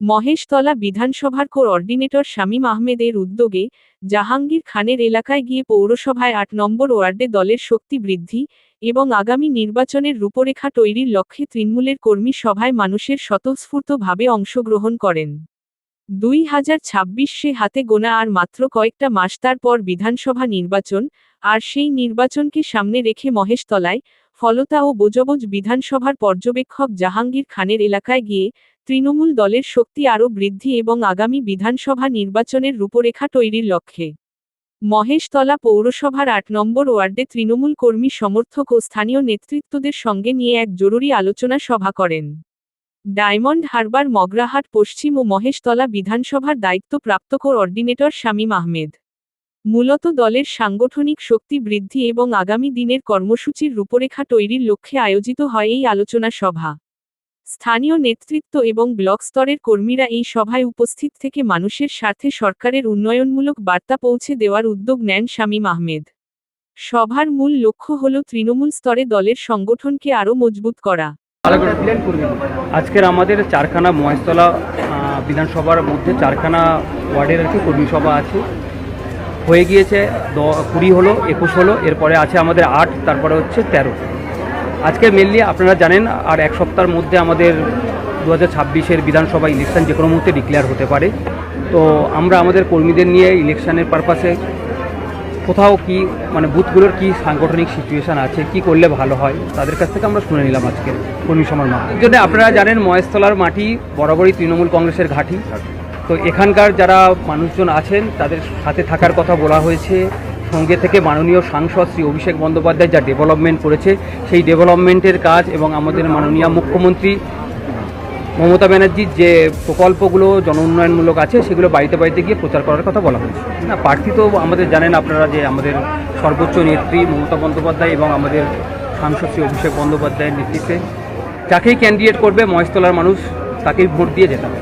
মহেশতলা বিধানসভার কোঅর্ডিনেটর শামীম আহমেদের উদ্যোগে জাহাঙ্গীর খানের এলাকায় গিয়ে পৌরসভায় ৮ নম্বর ওয়ার্ডে দলের শক্তি বৃদ্ধি এবং আগামী নির্বাচনের রূপরেখা তৈরির লক্ষ্যে তৃণমূলের কর্মী সভায় মানুষের স্বতঃস্ফূর্তভাবে অংশগ্রহণ করেন। 2026 হাতে গোনা আর মাত্র কয়েকটা মাস তারপর বিধানসভা নির্বাচন, আর সেই নির্বাচনকে সামনে রেখে মহেশতলায় ফলতা ও বোজবজ বিধানসভার পর্যবেক্ষক জাহাঙ্গীর খানের এলাকায় গিয়ে তৃণমূল দলের শক্তি আরও বৃদ্ধি এবং আগামী বিধানসভা নির্বাচনের রূপরেখা তৈরির লক্ষ্যে মহেশতলা পৌরসভার ৮ নম্বর ওয়ার্ডে তৃণমূল কর্মী সমর্থক ও স্থানীয় নেতৃত্বদের সঙ্গে নিয়ে এক জরুরি আলোচনা সভা করেন। ডায়মন্ড হারবার মগরাহাট পশ্চিম ও মহেশতলা বিধানসভার দায়িত্বপ্রাপ্ত কোঅর্ডিনেটর শামীম আহমেদ মূলত দলের সাংগঠনিক শক্তি বৃদ্ধি এবং আগামী দিনের কর্মসূচির রূপরেখা তৈরির লক্ষ্যে আয়োজিত হয় এই আলোচনা সভা। স্থানীয় নেতৃত্ব এবং ব্লক স্তরের কর্মীরা এই সভায় উপস্থিত থেকে মানুষের স্বার্থে সরকারের উন্নয়নমূলক বার্তা পৌঁছে দেওয়ার উদ্যোগ নেন শামীম আহমেদ। সভার মূল লক্ষ্য হল তৃণমূল স্তরে দলের সংগঠনকে আরও মজবুত করা। আজকের আমাদের চারখানা মহেশতলা বিধানসভার মধ্যে চারখানা ওয়ার্ডের আর কি কর্মী সভা আছে, হয়ে গিয়েছে 20 হলো, 21 হলো, এরপরে আছে আমাদের 8, তারপরে হচ্ছে 13। আজকে মেনলি আপনারা জানেন আর এক সপ্তাহের মধ্যে আমাদের 2026-এর বিধানসভা ইলেকশন যে কোনো মুহূর্তে ডিক্লেয়ার হতে পারে। তো আমরা আমাদের কর্মীদের নিয়ে ইলেকশনের পারপাসে কোথাও কি মানে বুথগুলোর কি সাংগঠনিক সিচুয়েশান আছে, কি করলে ভালো হয়, তাদের কাছ থেকে আমরা শুনে নিলাম আজকের কর্মী সভার মাধ্যমে। এই জন্য আপনারা জানেন মহেশতলার মাটি বরাবরই তৃণমূল কংগ্রেসের ঘাঁটি। তো এখানকার যারা মানুষজন আছেন তাদের সাথে থাকার কথা বলা হয়েছে। সঙ্গে থেকে মাননীয় সাংসদ শ্রী অভিষেক বন্দ্যোপাধ্যায় যা ডেভেলপমেন্ট করেছে সেই ডেভেলপমেন্টের কাজ এবং আমাদের মাননীয় মুখ্যমন্ত্রী মমতা ব্যানার্জির যে প্রকল্পগুলো জন উন্নয়নমূলক আছে সেগুলো বাড়িতে বাড়িতে গিয়ে প্রচার করার কথা বলা হয়েছে। না, প্রার্থী তো আমাদের জানেন আপনারা যে আমাদের সর্বোচ্চ নেত্রী মমতা বন্দ্যোপাধ্যায় এবং আমাদের সাংসদ শ্রী অভিষেক বন্দ্যোপাধ্যায়ের নেতৃত্বে যাকেই ক্যান্ডিডেট করবে মহেশতলার মানুষ তাকেই ভোট দিয়ে যেতে হবে।